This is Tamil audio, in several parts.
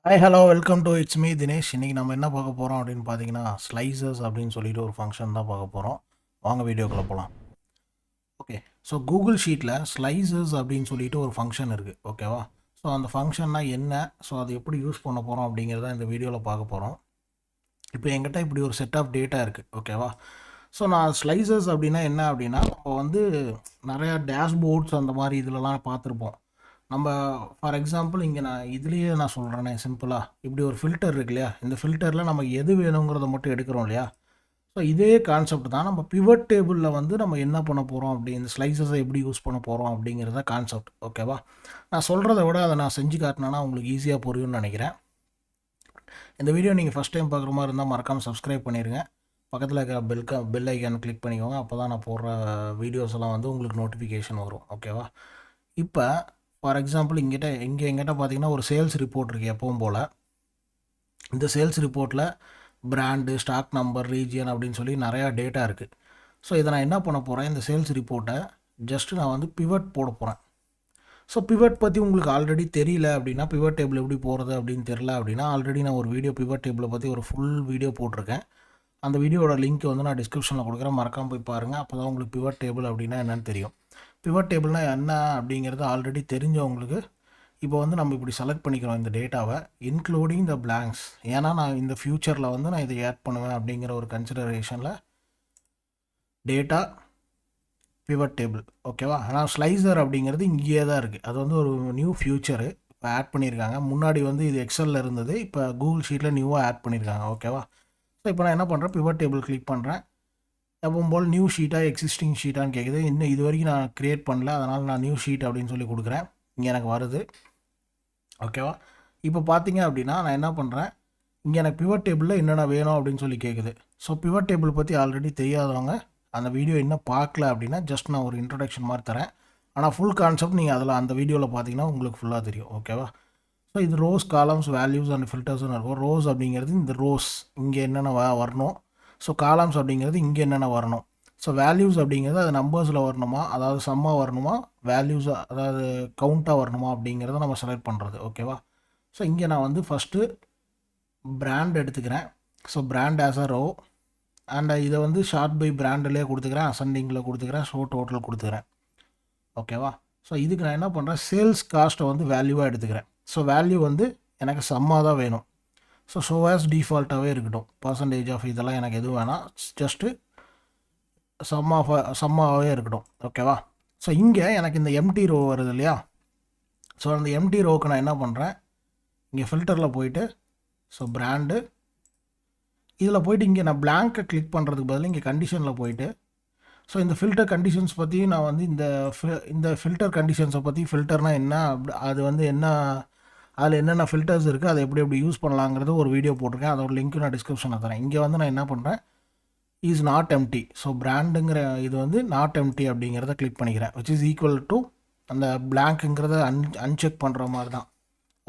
Hi hello welcome to it's me Dinesh. இன்றைக்கி நம்ம என்ன பார்க்க போகிறோம் அப்படின்னு பார்த்தீங்கன்னா ஸ்லைசஸ் அப்படின்னு சொல்லிட்டு ஒரு ஃபங்க்ஷன் தான் பார்க்க போகிறோம். வாங்க வீடியோக்குள்ளே போகலாம். ஓகே, ஸோ கூகுள் ஷீட்டில் ஸ்லைசஸ் அப்படின்னு சொல்லிட்டு ஒரு ஃபங்க்ஷன் இருக்குது. ஓகேவா? ஸோ அந்த ஃபங்க்ஷன்னா என்ன, ஸோ அது எப்படி யூஸ் பண்ண போகிறோம் அப்படிங்கிறத இந்த வீடியோவில் பார்க்க போகிறோம். இப்போ என்கிட்ட இப்படி ஒரு செட் ஆஃப் டேட்டா இருக்குது. ஓகேவா? ஸோ நான் ஸ்லைசஸ் அப்படின்னா என்ன அப்படின்னா, நம்ம வந்து நிறையா டேஷ்போர்ட்ஸ் அந்த மாதிரி இதிலலாம் பார்த்துருப்போம். நம்ம ஃபார் எக்ஸாம்பிள் இங்கே நான் இதுலேயே நான் சொல்கிறேனே சிம்பிளாக, இப்படி ஒரு ஃபில்டர் இருக்கு இல்லையா, இந்த ஃபில்டரில் நம்ம எது வேணுங்கிறத மட்டும் எடுக்கிறோம் இல்லையா. ஸோ இதே கான்செப்ட் தான் நம்ம பிவட் டேபிளில் வந்து நம்ம என்ன பண்ண போகிறோம் அப்படி இந்த ஸ்லைசஸை எப்படி யூஸ் பண்ண போகிறோம் அப்படிங்கிறத கான்செப்ட். ஓகேவா? நான் சொல்கிறத விட அதை நான் செஞ்சு காட்டினேன்னா உங்களுக்கு ஈஸியாக புரியும்னு நினைக்கிறேன். இந்த வீடியோ நீங்கள் ஃபஸ்ட் டைம் பார்க்குற மாதிரி இருந்தால் மறக்காமல் சப்ஸ்கிரைப் பண்ணிடுங்க. பக்கத்தில் இருக்கிற பெல் ஐக்கான் கிளிக் பண்ணிக்கோங்க. அப்போ தான் நான் போடுற வீடியோஸ் எல்லாம் வந்து உங்களுக்கு நோட்டிஃபிகேஷன் வரும். ஓகேவா? இப்போ ஃபார் எக்ஸாம்பிள் எங்கிட்ட பார்த்தீங்கன்னா ஒரு சேல்ஸ் ரிப்போர்ட் இருக்குது எப்பவும் போல். இந்த சேல்ஸ் ரிப்போர்ட்டில் பிராண்டு, ஸ்டாக் நம்பர், ரீஜியன் அப்படின்னு சொல்லி நிறையா டேட்டா இருக்குது. ஸோ இதை நான் என்ன பண்ண போகிறேன், இந்த சேல்ஸ் ரிப்போர்ட்டை ஜஸ்ட்டு நான் வந்து பிவட் போட போகிறேன். ஸோ பிவட் பற்றி உங்களுக்கு ஆல்ரெடி தெரியல அப்படின்னா, பிவட் டேபிள் எப்படி போகிறது அப்படின்னு தெரில அப்படின்னா, ஆல்ரெடி நான் ஒரு வீடியோ பிவட் டேபிளை பற்றி ஒரு ஃபுல் வீடியோ போட்டிருக்கேன். அந்த வீடியோட லிங்க் வந்து நான் டிஸ்கிரிப்ஷனில் கொடுக்குறேன், மறக்காமல் போய் பாருங்கள். அப்போ தான் உங்களுக்கு பிவட் டேபிள் அப்படின்னா என்னென்னு தெரியும். பிவட் டேபிள்னால் என்ன அப்படிங்கிறது ஆல்ரெடி தெரிஞ்சவங்களுக்கு இப்போ வந்து நம்ம இப்படி செலக்ட் பண்ணிக்கிறோம் இந்த டேட்டாவை, இன்க்ளூடிங் த பிளாங்க்ஸ். ஏன்னா நான் இந்த ஃப்யூச்சரில் வந்து நான் இதை ஆட் பண்ணுவேன் அப்படிங்கிற ஒரு கன்சிடரேஷனில் டேட்டா பிவட் டேபிள். ஓகேவா? ஆனால் ஸ்லைசர் அப்படிங்கிறது இங்கேயே தான் இருக்குது. அது வந்து ஒரு நியூ ஃபியூச்சரு இப்போ ஆட் பண்ணியிருக்காங்க. முன்னாடி வந்து இது எக்ஸலில் இருந்தது, இப்போ கூகுள் ஷீட்டில் நியூவாக ஆட் பண்ணியிருக்காங்க. ஓகேவா? ஸோ இப்போ நான் என்ன பண்ணுறேன், பிவட் டேபிள் கிளிக் பண்ணுறேன். எப்பவும் போல் நியூ ஷீட்டாக எக்ஸிஸ்டிங் ஷீட்டான்னு கேட்குது. இன்னும் இது வரைக்கும் நான் க்ரியேட் பண்ணல, அதனால் நான் நியூ ஷீட் அப்படின்னு சொல்லி கொடுக்குறேன். இங்கே எனக்கு வருது. ஓகேவா? இப்போ பார்த்தீங்க அப்படின்னா நான் என்ன பண்ணுறேன், இங்கே எனக்கு பிவட் டேபிளில் என்னென்ன வேணும் அப்படின்னு சொல்லி கேட்குது. ஸோ பிவட் டேபிள் பற்றி ஆல்ரெடி தெரியாதவங்க அந்த வீடியோ இன்னும் பார்க்கல அப்படின்னா ஜஸ்ட் நான் ஒரு இன்ட்ரடக்ஷன் மாதிரி தரேன். ஆனால் ஃபுல் கான்செப்ட் நீங்கள் அதில் அந்த வீடியோவில் பார்த்தீங்கன்னா உங்களுக்கு ஃபுல்லாக தெரியும். ஓகேவா? ஸோ இது ரோஸ், காலம்ஸ், வேல்யூஸ் அண்ட் ஃபில்டர்ஸ்னு இருக்கும். ரோஸ் அப்படிங்கிறது இந்த ரோஸ் இங்கே என்னென்ன வரணும். ஸோ காலம்ஸ் அப்படிங்கிறது இங்கே என்னென்ன வரணும். ஸோ வேல்யூஸ் அப்படிங்கிறது அது நம்பர்ஸில் வரணுமா, அதாவது சம்மாக வரணுமா, வேல்யூஸ் அதாவது கவுண்ட்டாக வரணுமா அப்படிங்கிறத நம்ம செலக்ட் பண்ணுறது. ஓகேவா? ஸோ இங்கே நான் வந்து ஃபஸ்ட்டு பிராண்ட் எடுத்துக்கிறேன். So brand as a row and இதை வந்து ஷார்ட் பை பிராண்டிலே கொடுத்துக்கிறேன், அசெண்டிங்கில் கொடுத்துக்கிறேன், ஸோ டோட்டல் கொடுத்துக்கிறேன். ஓகேவா? ஸோ இதுக்கு நான் என்ன பண்ணுறேன், சேல்ஸ் காஸ்ட்டை வந்து வேல்யூவாக எடுத்துக்கிறேன். ஸோ வேல்யூ வந்து எனக்கு சம்மாக தான் வேணும். ஸோ ஷோவாஸ் டிஃபால்ட்டாகவே இருக்கட்டும். பர்சன்டேஜ் ஆஃப் இதெல்லாம் எனக்கு எதுவும் வேணாம், ஜஸ்ட்டு சம்மாகவே இருக்கட்டும். ஓகேவா? ஸோ இங்கே எனக்கு இந்த எம்டி ரோ வருது இல்லையா. ஸோ அந்த எம்டி ரோவுக்கு நான் என்ன பண்ணுறேன், இங்கே ஃபில்டரில் போயிட்டு ஸோ பிராண்டு இதில் போயிட்டு இங்கே நான் பிளாங்கை கிளிக் பண்ணுறதுக்கு பதில் இங்கே கண்டிஷனில் போயிட்டு ஸோ இந்த ஃபில்டர் கண்டிஷன்ஸ் பற்றி நான் வந்து இந்த ஃபில்டர் கண்டிஷன்ஸை பற்றி, ஃபில்டர்னால் என்ன, அது வந்து என்ன, அதில் என்னென்ன ஃபில்டர்ஸ் இருக்குது, அதை எப்படி யூஸ் பண்ணலாங்கிறது ஒரு வீடியோ போட்டிருக்கேன். அதோட லிங்க்கு நான் டிஸ்கிரிப்ஷனில் தரேன். இங்கே வந்து நான் என்ன பண்ணுறேன், இஸ் நாட் எம்டி. ஸோ பிராண்டுங்கிற இது வந்து நாட் எம்டி அப்படிங்கிறத கிளிக் பண்ணிக்கிறேன், விச் இஸ் ஈக்குவல் டு அந்த பிளாங்க்குங்கிறத அன்செக் பண்ணுற மாதிரி தான்.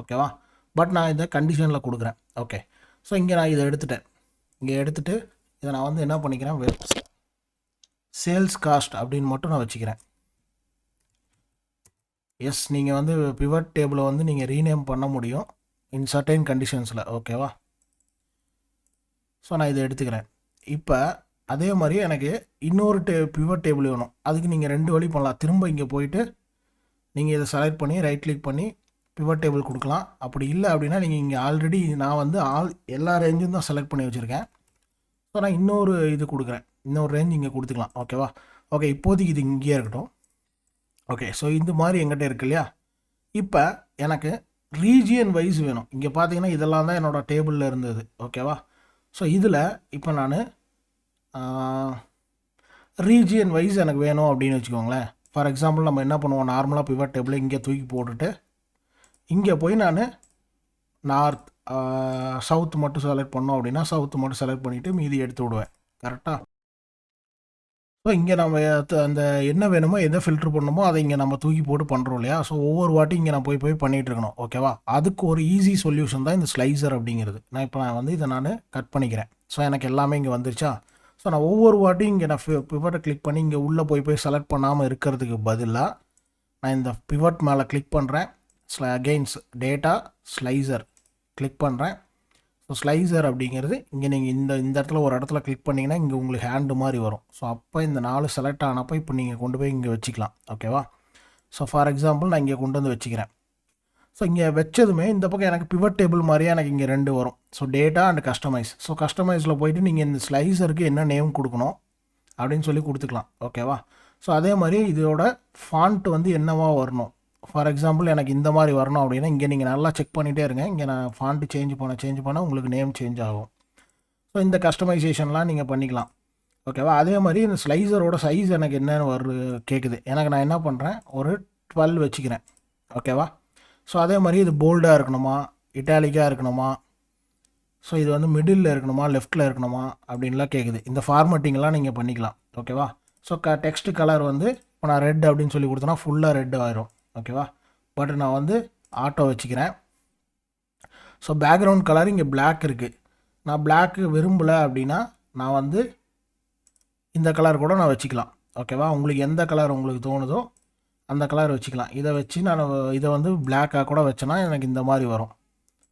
ஓகேவா? பட் நான் இதை கண்டிஷனில் கொடுக்குறேன். ஓகே. ஸோ இங்கே நான் இதை எடுத்துட்டேன். இங்கே எடுத்துகிட்டு இதை நான் வந்து என்ன பண்ணிக்கிறேன், சேல்ஸ் காஸ்ட் அப்படின்னு மட்டும் நான் வச்சுக்கிறேன். எஸ், நீங்கள் வந்து பிவட் டேபிளை வந்து நீங்கள் ரீநேம் பண்ண முடியும் இன் சர்டைன் கண்டிஷன்ஸில். ஓகேவா? ஸோ நான் இதை எடுத்துக்கிறேன். இப்போ அதே மாதிரி எனக்கு இன்னொரு பிவட் டேபிள் வேணும். அதுக்கு நீங்கள் 2 வழி பண்ணலாம். திரும்ப இங்கே போயிட்டு நீங்கள் இதை செலக்ட் பண்ணி ரைட் கிளிக் பண்ணி பிவட் டேபிள் கொடுக்கலாம். அப்படி இல்லை அப்படின்னா நீங்கள் இங்கே ஆல்ரெடி நான் வந்து எல்லா ரேஞ்சும் தான் செலக்ட் பண்ணி வச்சுருக்கேன். ஸோ நான் இன்னொரு இது கொடுக்குறேன், இன்னொரு ரேஞ்ச் இங்கே கொடுத்துக்கலாம். ஓகேவா? ஓகே, இப்போதைக்கு இது இங்கேயே இருக்கட்டும். ஓகே. ஸோ இந்த மாதிரி எங்கிட்ட இருக்கு இல்லையா. இப்போ எனக்கு ரீஜியன் வைஸ் வேணும். இங்கே பார்த்தீங்கன்னா இதெல்லாம் தான் என்னோடய டேபிளில் இருந்தது. ஓகேவா? ஸோ இதில் இப்போ நான் ரீஜியன் வைஸ் எனக்கு வேணும் அப்படின்னு வச்சுக்கோங்களேன். ஃபார் எக்ஸாம்பிள் நம்ம என்ன பண்ணுவோம், நார்மலாக பிவட் டேபிளை இங்கே தூக்கி போட்டுட்டு இங்கே போய் நான் நார்த், சவுத் மட்டும் செலக்ட் பண்ணோம் அப்படின்னா சவுத்து மட்டும் செலக்ட் பண்ணிவிட்டு மீதி எடுத்து விடுவேன். கரெக்டாக? ஸோ இங்கே நம்ம அந்த என்ன வேணுமோ எதை ஃபில்ட்ரு பண்ணணுமோ அதை இங்கே நம்ம தூக்கி போட்டு பண்ணுறோம் இல்லையா. ஸோ ஒவ்வொரு வாட்டி இங்கே நான் போய் பண்ணிகிட்டு இருக்கணும். ஓகேவா? அதுக்கு ஒரு ஈஸி சொல்யூஷன் தான் இந்த ஸ்லைசர் அப்படிங்கிறது. நான் வந்து இதை நான் கட் பண்ணிக்கிறேன். ஸோ எனக்கு எல்லாமே இங்கே வந்துருச்சா. ஸோ நான் ஒவ்வொரு வாட்டியும் இங்கே நான் பிவட்டை கிளிக் பண்ணி இங்கே உள்ளே போய் செலக்ட் பண்ணாமல் இருக்கிறதுக்கு பதிலாக நான் இந்த பிவட் மேலே கிளிக் பண்ணுறேன். அகெயின்ஸ் டேட்டா ஸ்லைசர் கிளிக் பண்ணுறேன். ஸோ ஸ்லைசர் அப்படிங்கிறது இங்கே நீங்கள் இந்த இடத்துல ஒரு இடத்துல கிளிக் பண்ணிங்கன்னா இங்கே உங்களுக்கு ஹேண்டு மாதிரி வரும். ஸோ அப்போ இந்த 4 செலக்ட் ஆனப்போ இப்போ நீங்கள் கொண்டு போய் இங்கே வச்சுக்கலாம். ஓகேவா? ஸோ ஃபார் எக்ஸாம்பிள் நான் இங்கே கொண்டு வந்து வச்சுக்கிறேன். ஸோ இங்கே வச்சதுமே இந்த பக்கம் எனக்கு பிவட் டேபிள் மாதிரியே எனக்கு இங்கே 2 வரும். So data and customise. So கஸ்டமைஸில் போயிட்டு நீங்கள் இந்த ஸ்லைசருக்கு என்ன நேம் கொடுக்கணும் அப்படின்னு சொல்லி கொடுத்துக்கலாம். ஓகேவா? ஸோ அதே மாதிரி இதோட ஃபாண்ட் வந்து என்னவா வரணும். ஃபார் எக்ஸாம்பிள் எனக்கு இந்த மாதிரி வரணும் அப்படின்னா இங்கே நீங்கள் நல்லா செக் பண்ணிகிட்டே இருங்க. இங்கே நான் ஃபாண்ட்டு சேஞ்ச் பண்ண உங்களுக்கு நேம் சேஞ்ச் ஆகும். ஸோ இந்த கஸ்டமைசேஷன்லாம் நீங்கள் பண்ணிக்கலாம். ஓகேவா? அதே மாதிரி இந்த ஸ்லைசரோட சைஸ் எனக்கு என்னென்னு கேட்குது. எனக்கு நான் என்ன பண்ணுறேன், ஒரு 12 வச்சுக்கிறேன். ஓகேவா? ஸோ அதே மாதிரி இது போல்டாக இருக்கணுமா, இட்டாலிக்காக இருக்கணுமா, ஸோ இது வந்து மிடில் இருக்கணுமா, லெஃப்ட்டில் இருக்கணுமா அப்படின்லாம் கேட்குது. இந்த ஃபார்மேட்டிங்லாம் நீங்கள் பண்ணிக்கலாம். ஓகேவா? ஸோ டெக்ஸ்ட் கலர் வந்து இப்போ நான் ரெட் அப்படின்னு சொல்லி கொடுத்தேன்னா ஃபுல்லாக ரெட் ஆயிரும். ஓகேவா? பட் நான் வந்து ஆட்டோ வச்சுக்கிறேன். ஸோ பேக்ரவுண்ட் கலர் இங்கே பிளாக் இருக்குது. நான் பிளாக்கு விரும்பலை அப்படின்னா நான் வந்து இந்த கலர் கூட நான் வச்சுக்கலாம். ஓகேவா? உங்களுக்கு எந்த கலர் உங்களுக்கு தோணுதோ அந்த கலர் வச்சுக்கலாம். இதை வச்சு நான் இதை வந்து பிளாக்காக கூட வச்சேன்னா எனக்கு இந்த மாதிரி வரும்.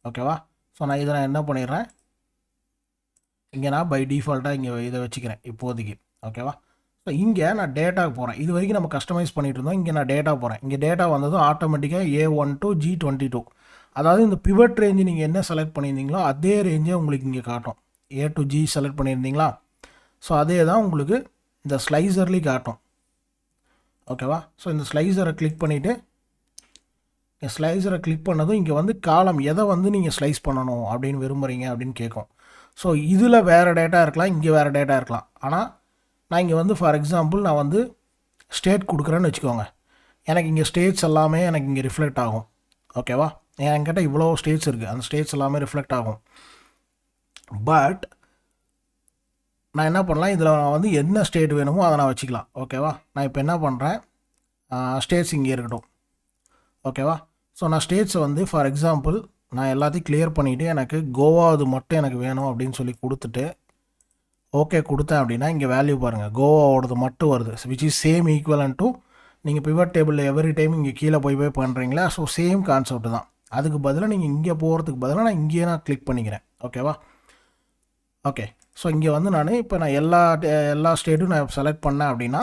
ஓகேவா? ஸோ நான் இதை என்ன பண்ணிடுறேன், இங்கே நான் பை டிஃபால்ட்டாக இங்கே இதை வச்சுக்கிறேன் இப்போதைக்கு. ஓகேவா? ஸோ இங்கே நான் டேட்டாவுக்கு போகிறேன். இது வரைக்கும் நம்ம கஸ்டமைஸ் பண்ணிகிட்டு இருந்தோம். இங்கே நான் டேட்டா போகிறேன். இங்கே டேட்டா வந்ததும் ஆட்டோமேட்டிக்காக A1 to G22, அதாவது இந்த பிவட் ரேஞ்சு நீங்கள் என்ன செலக்ட் பண்ணியிருந்தீங்களோ அதே ரேஞ்சே உங்களுக்கு இங்கே காட்டும். A to G செலக்ட் பண்ணியிருந்தீங்களா, ஸோ அதே தான் உங்களுக்கு இந்த ஸ்லைசர்லேயும் காட்டும். ஓகேவா? ஸோ இந்த ஸ்லைசரை கிளிக் பண்ணிவிட்டு ஸ்லைசரை கிளிக் பண்ணதும் இங்கே வந்து காலம் எதை வந்து நீங்கள் ஸ்லைஸ் பண்ணணும் அப்படின்னு விரும்புகிறீங்க அப்படின்னு கேட்கும். ஸோ இதில் வேறு டேட்டா இருக்கலாம், இங்கே வேறு டேட்டா இருக்கலாம். ஆனால் நான் இங்கே வந்து ஃபார் எக்ஸாம்பிள் நான் வந்து ஸ்டேட் கொடுக்குறேன்னு வச்சுக்கோங்க. எனக்கு இங்கே ஸ்டேட்ஸ் எல்லாமே எனக்கு இங்கே ரிஃப்ளெக்ட் ஆகும். ஓகேவா? என்கிட்ட இவ்வளோ ஸ்டேட்ஸ் இருக்குது, அந்த ஸ்டேட்ஸ் எல்லாமே ரிஃப்ளெக்ட் ஆகும். பட் நான் என்ன பண்ணலாம், இதில் நான் வந்து என்ன ஸ்டேட் வேணுமோ அதை நான் வச்சுக்கலாம். ஓகேவா? நான் இப்போ என்ன பண்ணுறேன், ஸ்டேட்ஸ் இங்கே இருக்கட்டும். ஓகேவா? ஸோ நான் ஸ்டேட்ஸை வந்து ஃபார் எக்ஸாம்பிள் நான் எல்லாத்தையும் கிளியர் பண்ணிவிட்டு எனக்கு கோவாவது மட்டும் எனக்கு வேணும் அப்படின்னு சொல்லி கொடுத்துட்டு ஓகே கொடுத்தேன் அப்படின்னா இங்கே வேல்யூ பாருங்கள், கோவாவோடது மட்டும் வருது. விச் இஸ் சேம் ஈக்குவலன் டு நீங்கள் பிவட் டேபிளில் எவ்ரி டைம் இங்கே கீழே போய் பண்ணுறீங்களா. ஸோ சேம் கான்செப்ட் தான். அதுக்கு பதிலாக நீங்கள் இங்கே போகிறதுக்கு பதிலாக நான் இங்கேயே நான் கிளிக் பண்ணிக்கிறேன். ஓகேவா? ஓகே. ஸோ இங்கே வந்து இப்போ நான் எல்லா ஸ்டேட்டும் நான் செலக்ட் பண்ணேன் அப்படின்னா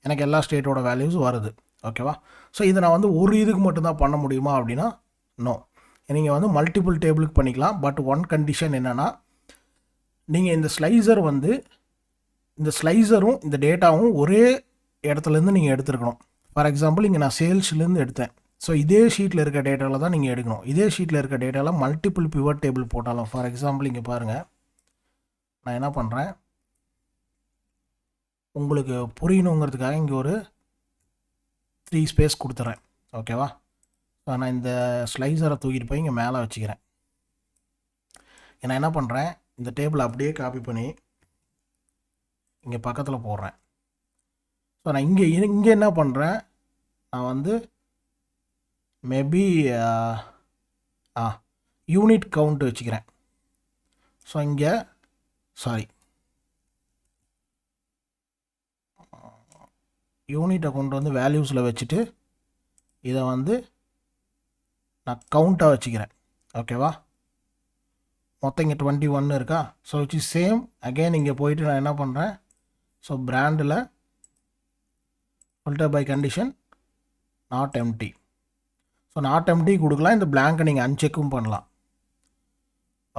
எனக்கு எல்லா ஸ்டேட்டோட வேல்யூஸ் வருது. ஓகேவா? ஸோ இதை நான் வந்து ஒரு இதுக்கு மட்டும்தான் பண்ண முடியுமா அப்படின்னா நோ. நீங்கள் வந்து மல்டிபிள் டேபிளுக்கு பண்ணிக்கலாம். பட் ஒன் கண்டிஷன் என்னென்னா, நீங்கள் இந்த ஸ்லைசர் வந்து இந்த ஸ்லைசரும் இந்த டேட்டாவும் ஒரே இடத்துலேருந்து நீங்கள் எடுத்துருக்கணும். ஃபார் எக்ஸாம்பிள் இங்கே நான் சேல்ஸ்லேருந்து எடுத்தேன். ஸோ இதே ஷீட்டில் இருக்க டேட்டாவில் தான் நீங்கள் எடுக்கணும். இதே ஷீட்டில் இருக்க டேட்டாவில் மல்டிபிள் பிவட் டேபிள் போட்டாலும், ஃபார் எக்ஸாம்பிள் இங்கே பாருங்கள், நான் என்ன பண்ணுறேன் உங்களுக்கு புரியணுங்கிறதுக்காக இங்கே ஒரு 3 ஸ்பேஸ் கொடுத்துட்றேன். ஓகேவா? ஸோ நான் இந்த ஸ்லைசரை தூக்கிட்டு போய் இங்கே மேலே வச்சுக்கிறேன். நான் என்ன பண்ணுறேன், இந்த டேபிள் அப்படியே காப்பி பண்ணி இங்கே பக்கத்தில் போடுறேன். ஸோ நான் இங்கே என்ன பண்ணுறேன், நான் வந்து மேபி யூனிட் கவுண்ட் வச்சுக்கிறேன். ஸோ இங்கே யூனிட்டை கொண்டு வந்து வேல்யூஸில் வச்சுட்டு இதை வந்து நான் கவுண்ட்டாக வச்சுக்கிறேன். ஓகேவா? மொத்தம் இங்கே 21 இருக்கா. So which is same again இங்கே போயிட்டு நான் என்ன பண்ணுறேன், ஸோ பிராண்டில் filter by condition not empty. So not empty கொடுக்கலாம். இந்த பிளாங்கை நீங்கள் அன்செக்கும் பண்ணலாம்.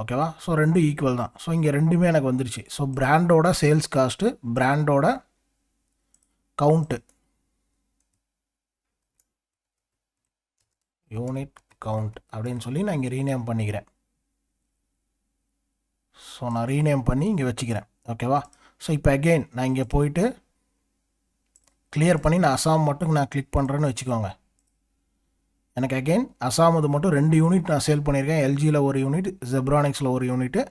ஓகேவா? ஸோ ரெண்டும் ஈக்குவல் தான். ஸோ இங்கே ரெண்டுமே எனக்கு வந்துருச்சு. ஸோ பிராண்டோட சேல்ஸ் காஸ்ட்டு, பிராண்டோட கவுண்ட்டு, யூனிட் கவுண்ட் அப்படின்னு சொல்லி நான் இங்கே ரீநேம் பண்ணிக்கிறேன். ஸோ நான் ரீநேம் பண்ணி இங்கே வச்சுக்கிறேன். ஓகேவா? ஸோ இப்போ அகெயின் நான் இங்கே போயிட்டு கிளியர் பண்ணி நான் அசாம் மட்டும் நான் கிளிக் பண்ணுறேன்னு வச்சுக்கோங்க. எனக்கு அகெயின் அசாம் இது மட்டும் 2 யூனிட் நான் சேல் பண்ணியிருக்கேன். எல்ஜியில் ஒரு யூனிட், ஜெப்ரானிக்ஸில் ஒரு யூனிட்டு,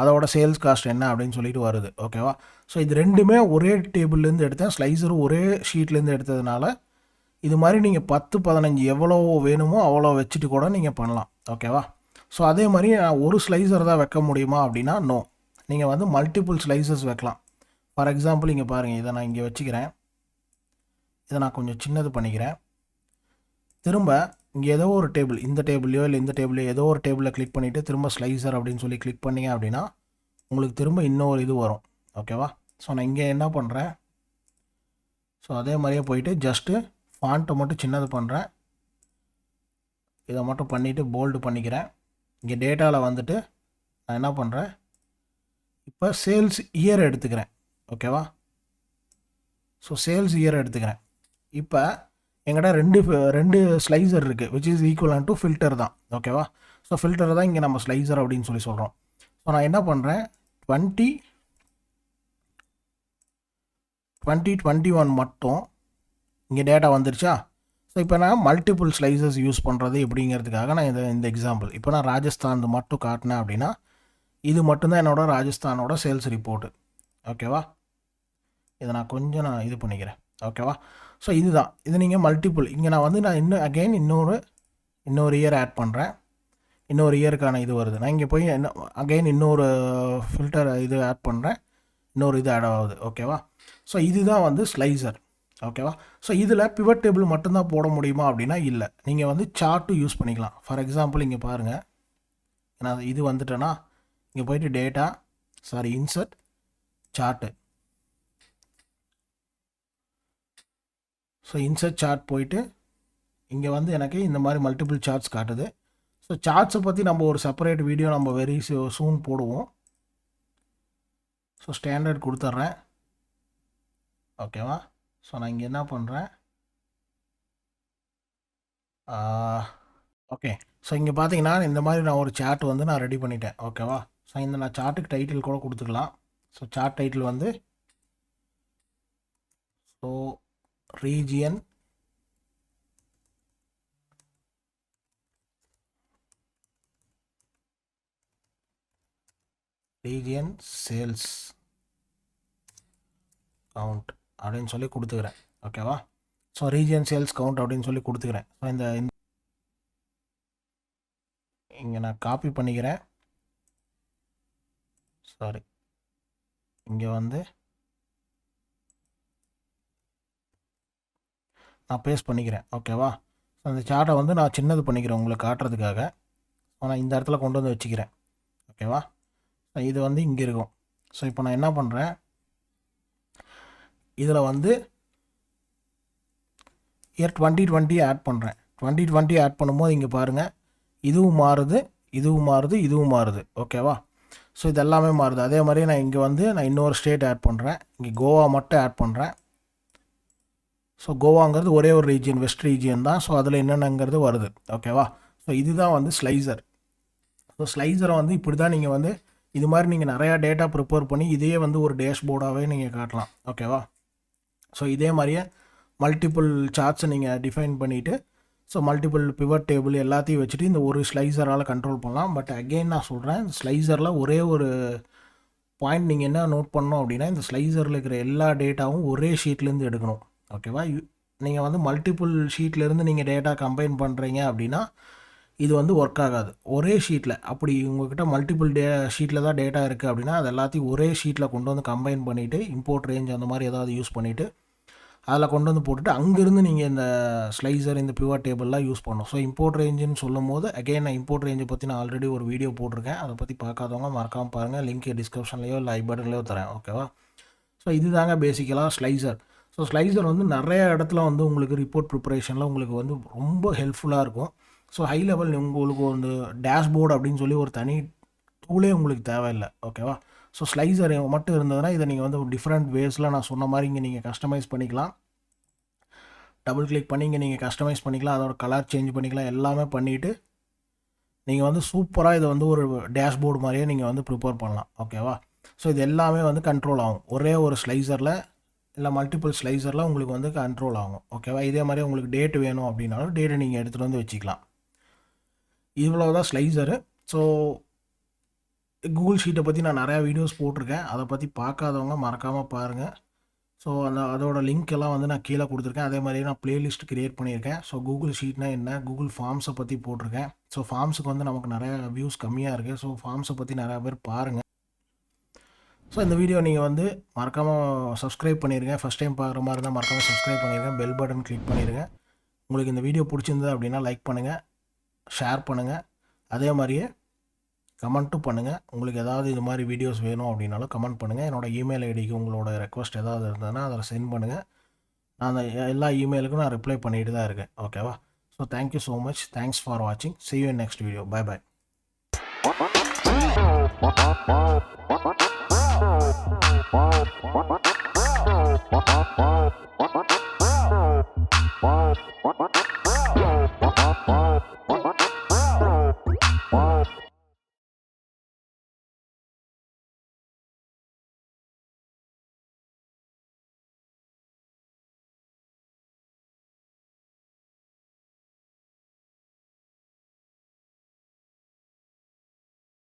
அதோட சேல்ஸ் காஸ்ட் என்ன அப்படின்னு சொல்லிட்டு வருது. ஓகேவா? ஸோ இது ரெண்டுமே ஒரே டேபிள்லேருந்து எடுத்தேன். ஸ்லைசரும் ஒரே ஷீட்லேருந்து எடுத்ததுனால இது மாதிரி நீங்கள் 10-15 எவ்வளோ வேணுமோ அவ்வளோ வச்சுட்டு கூட நீங்கள் பண்ணலாம். ஓகேவா? ஸோ அதே மாதிரி நான் ஒரு ஸ்லைசர் தான் வைக்க முடியுமா அப்படின்னா நோ. நீங்கள் வந்து மல்டிபிள் ஸ்லைசஸ் வைக்கலாம். ஃபார் எக்ஸாம்பிள் இங்கே பாருங்கள், இதை நான் இங்கே வச்சுக்கிறேன். இதை நான் கொஞ்சம் சின்னது பண்ணிக்கிறேன். திரும்ப இங்கே ஏதோ ஒரு டேபிள், இந்த டேபிள்லையோ இல்லை இந்த டேபிளையோ ஏதோ ஒரு டேபிளில் கிளிக் பண்ணிவிட்டு திரும்ப ஸ்லைசர் அப்படின்னு சொல்லி கிளிக் பண்ணிங்க அப்படின்னா உங்களுக்கு திரும்ப இன்னொரு இது வரும். ஓகேவா? ஸோ நான் இங்கே என்ன பண்ணுறேன், ஸோ அதே மாதிரியே போயிட்டு ஜஸ்ட்டு ஃபாண்ட்டை மட்டும் சின்னது பண்ணுறேன். இதை மட்டும் பண்ணிவிட்டு போல்டு பண்ணிக்கிறேன். இங்கே டேட்டாவில் வந்துட்டு நான் என்ன பண்ணுறேன், இப்போ சேல்ஸ் இயர் எடுத்துக்கிறேன். ஓகேவா? ஸோ சேல்ஸ் இயர் எடுத்துக்கிறேன். இப்போ எங்கிட்ட ரெண்டு ஸ்லைசர் இருக்குது, which is equal to filter தான். ஓகேவா? ஸோ ஃபில்டர் தான் இங்கே நம்ம ஸ்லைசர் அப்படின்னு சொல்லி சொல்கிறோம். ஸோ நான் என்ன பண்ணுறேன், 2021 மட்டும் இங்கே டேட்டா வந்துருச்சா? ஸோ இப்போ நான் மல்டிபிள் ஸ்லைசஸ் யூஸ் பண்ணுறது எப்படிங்கிறதுக்காக நான் இந்த எக்ஸாம்பிள் இப்போ நான் ராஜஸ்தான் மட்டும் காட்டினேன் அப்படின்னா இது மட்டும்தான் என்னோட ராஜஸ்தானோட சேல்ஸ் ரிப்போர்ட்டு. ஓகேவா? இதை நான் கொஞ்சம் இது பண்ணிக்கிறேன். ஓகேவா? ஸோ இதுதான், இது நீங்கள் மல்டிபிள் இங்கே நான் வந்து நான் அகெயின் இன்னொரு இயர் ஆட் பண்ணுறேன். இன்னொரு இயருக்கான இது வருது. நான் இங்கே போய் அகெயின் இன்னொரு ஃபில்டர் இது ஆட் பண்ணுறேன், இன்னொரு இது ஆட் ஆகுது. ஓகேவா? ஸோ இதுதான் வந்து ஸ்லைசர். ஓகேவா? ஸோ இதில் பிவட் டேபிள் மட்டும்தான் போட முடியுமா அப்படின்னா இல்லை, நீங்கள் வந்து சார்ட்டும் யூஸ் பண்ணிக்கலாம். ஃபார் எக்ஸாம்பிள் இங்கே பாருங்கள், நான் இது வந்துட்டேன்னா இங்கே போயிட்டு data insert chart. So insert chart போயிட்டு இங்கே வந்து எனக்கு இந்த மாதிரி மல்டிபிள் சார்ட்ஸ் காட்டுது. ஸோ சார்ட்ஸை பற்றி நம்ம ஒரு செப்பரேட் வீடியோ நம்ம வெரி சூன் போடுவோம். ஸோ ஸ்டாண்டர்ட் கொடுத்துட்றேன். ஓகேவா? ஸோ நான் இங்கே என்ன பண்ணுறேன், ஓகே. ஸோ இங்கே பார்த்தீங்கன்னா இந்த மாதிரி நான் ஒரு சார்ட் வந்து நான் ரெடி பண்ணிட்டேன். ஓகேவா? ஸோ இந்த நான் சார்ட்டுக்கு டைட்டில் கூட கொடுத்துக்கலாம். ஸோ சார்ட் டைட்டில் வந்து ஸோ ரீஜியன் சேல்ஸ் கவுண்ட் அப்படின்னு சொல்லி கொடுத்துக்கிறேன். ஓகேவா? ஸோ ரீஜியன் சேல்ஸ் கவுண்ட் அப்படின்னு சொல்லி கொடுத்துக்கிறேன். ஸோ இந்த இங்கே நான் காப்பி பண்ணிக்கிறேன். இங்கே வந்து நான் பேஸ்ட் பண்ணிக்கிறேன். ஓகேவா? ஸோ அந்த சார்ட்டை வந்து நான் சின்னது பண்ணிக்கிறேன் உங்களுக்கு காட்டுறதுக்காக. ஸோ நான் இந்த இடத்துல கொண்டு வந்து வச்சுக்கிறேன். ஓகேவா? ஸோ இது வந்து இங்கே இருக்கும். ஸோ இப்போ நான் என்ன பண்ணுறேன், இதில் வந்து இயர் 2020 ஆட் பண்ணுறேன். 2020 ஆட் பண்ணும்போது இங்கே பாருங்கள், இதுவும் மாறுது, இதுவும் மாறுது, இதுவும் மாறுது. ஓகேவா? ஸோ இது எல்லாமே மாறுது. அதே மாதிரி நான் இங்கே வந்து நான் இன்னொரு ஸ்டேட் ஆட் பண்ணுறேன். இங்கே கோவா மட்டும் ஆட் பண்ணுறேன். ஸோ கோவாங்கிறது ஒரே ஒரு ரீஜியன், வெஸ்ட் ரீஜியன் தான். ஸோ அதில் என்னென்னங்கிறது வருது. ஓகேவா? ஸோ இதுதான் வந்து ஸ்லைசர். ஸோ ஸ்லைசரை வந்து இப்படி தான் நீங்கள் வந்து இது மாதிரி நீங்கள் நிறையா டேட்டா ப்ரிப்பேர் பண்ணி இதையே வந்து ஒரு டேஷ்போர்டாகவே நீங்கள் காட்டலாம். ஓகேவா? ஸோ இதே மாதிரியே மல்டிபிள் சார்ட்ஸை நீங்கள் டிஃபைன் பண்ணிவிட்டு ஸோ மல்டிபிள் பிவட் டேபிள் எல்லாத்தையும் வச்சுட்டு இந்த ஒரு ஸ்லைசரால் கண்ட்ரோல் பண்ணலாம். பட் அகெயின் நான் சொல்கிறேன், ஸ்லைசரில் ஒரே ஒரு பாயிண்ட் நீங்கள் என்ன நோட் பண்ணணும் அப்படின்னா, இந்த ஸ்லைசரில் இருக்கிற எல்லா டேட்டாவும் ஒரே ஷீட்லேருந்து எடுக்கணும். ஓகேவா? நீங்கள் வந்து மல்டிபிள் ஷீட்லேருந்து நீங்கள் டேட்டா கம்பைன் பண்ணுறீங்க அப்படின்னா இது வந்து ஒர்க் ஆகாது. ஒரே ஷீட்டில் அப்படி உங்கள்கிட்ட மல்டிபிள் ஷீட்டில் தான் டேட்டா இருக்குது அப்படின்னா அது எல்லாத்தையும் ஒரே ஷீட்டில் கொண்டு வந்து கம்பைன் பண்ணிவிட்டு இம்போர்ட் ரேஞ்ச் அந்த மாதிரி ஏதாவது யூஸ் பண்ணிவிட்டு அதில் கொண்டு வந்து போட்டுட்டு அங்கேருந்து நீங்கள் இந்த ஸ்லைசர் இந்த பிவட் டேபிள்லாம் யூஸ் பண்ணணும். ஸோ இம்போர்ட் ரேஞ்சுன்னு சொல்லும் போது அகெயின் நான் இம்போர்ட் ரேஞ்சை பற்றி நான் ஆல்ரெடி ஒரு வீடியோ போட்டிருக்கேன். அதை பற்றி பார்க்காதவங்க மறக்காமல் பாருங்கள். லிங்க் டிஸ்கிரிப்ஷன்லேயோ இல்லை ஐ பட்டன்லேயோ தரேன். ஓகேவா? ஸோ இதுதாங்க பேசிக்கலாக ஸ்லைசர். ஸோ ஸ்லைசர் வந்து நிறைய இடத்துல வந்து உங்களுக்கு ரிப்போர்ட் ப்ரிப்பரேஷனில் உங்களுக்கு வந்து ரொம்ப ஹெல்ப்ஃபுல்லாக இருக்கும். ஸோ ஹை லெவல் உங்களுக்கு வந்து டேஷ்போர்டு அப்படின்னு சொல்லி ஒரு தனி டூலே உங்களுக்கு தேவையில்லை. ஓகேவா? ஸோ ஸ்லைசர் மட்டும் இருந்ததுன்னா இதை நீங்கள் வந்து டிஃப்ரெண்ட் வேஸில் நான் சொன்ன மாதிரி இங்கே நீங்கள் கஸ்டமைஸ் பண்ணிக்கலாம். டபுள் கிளிக் பண்ணி இங்கே நீங்கள் கஸ்டமைஸ் பண்ணிக்கலாம், அதோட கலர் சேஞ்ச் பண்ணிக்கலாம், எல்லாமே பண்ணிவிட்டு நீங்கள் வந்து சூப்பராக இதை வந்து ஒரு டேஷ்போர்டு மாதிரியே நீங்கள் வந்து ப்ரிப்பேர் பண்ணலாம். ஓகேவா? ஸோ இது எல்லாமே வந்து கண்ட்ரோல் ஆகும் ஒரே ஒரு ஸ்லைசரில் இல்லை மல்டிபிள் ஸ்லைசரில் உங்களுக்கு வந்து கண்ட்ரோல் ஆகும். ஓகேவா? இதே மாதிரி உங்களுக்கு டேட் வேணும் அப்படின்னாலும் டேட்டை நீங்கள் எடுத்துகிட்டு வந்து வச்சுக்கலாம். இவ்வளோ தான் ஸ்லைசரு. ஸோ கூகுள் ஷீட்டை பற்றி நான் நிறையா வீடியோஸ் போட்டிருக்கேன். அதை பற்றி பார்க்காதவங்க மறக்காமல் பாருங்கள். ஸோ அதோட லிங்க் எல்லாம் வந்து நான் கீழே கொடுத்துருக்கேன். அதே மாதிரி நான் ப்ளேலிஸ்ட் க்ரியேட் பண்ணியிருக்கேன். ஸோ கூகுள் ஷீட்னா என்ன, கூகுள் ஃபார்ம்ஸை பற்றி போட்டிருக்கேன். ஸோ ஃபார்ம்ஸுக்கு வந்து நமக்கு நிறையா வியூஸ் கம்மியாக இருக்குது. ஸோ ஃபார்ம்ஸை பற்றி நிறையா பேர் பாருங்கள். ஸோ இந்த வீடியோ நீங்கள் வந்து மறக்காமல் சப்ஸ்கிரைப் பண்ணிடுங்க. ஃபஸ்ட் டைம் பார்க்குற மாதிரி இருந்தால் மறக்காமல் சப்ஸ்கிரைப் பண்ணிடுங்க. பெல் பட்டன் கிளிக் பண்ணிடுங்க. உங்களுக்கு இந்த வீடியோ பிடிச்சிருந்தது அப்படின்னா லைக் பண்ணுங்கள், ஷேர் பண்ணுங்கள். அதே மாதிரியே கமெண்ட்டும் பண்ணுங்கள். உங்களுக்கு ஏதாவது இது மாதிரி வீடியோஸ் வேணும் அப்படின்னாலும் கமெண்ட் பண்ணுங்கள். என்னோடய இமெயில் ஐடிக்கு உங்களோட ரெக்வஸ்ட் ஏதாவது இருந்ததுன்னா அதில் சென்ட் பண்ணுங்கள். நான் அந்த எல்லா இமெயிலுக்கும் நான் ரிப்ளை பண்ணிட்டு தான் இருக்கேன். ஓகேவா? So thank you so much. Thanks for வாட்சிங். See you in next video. Bye bye. Wow.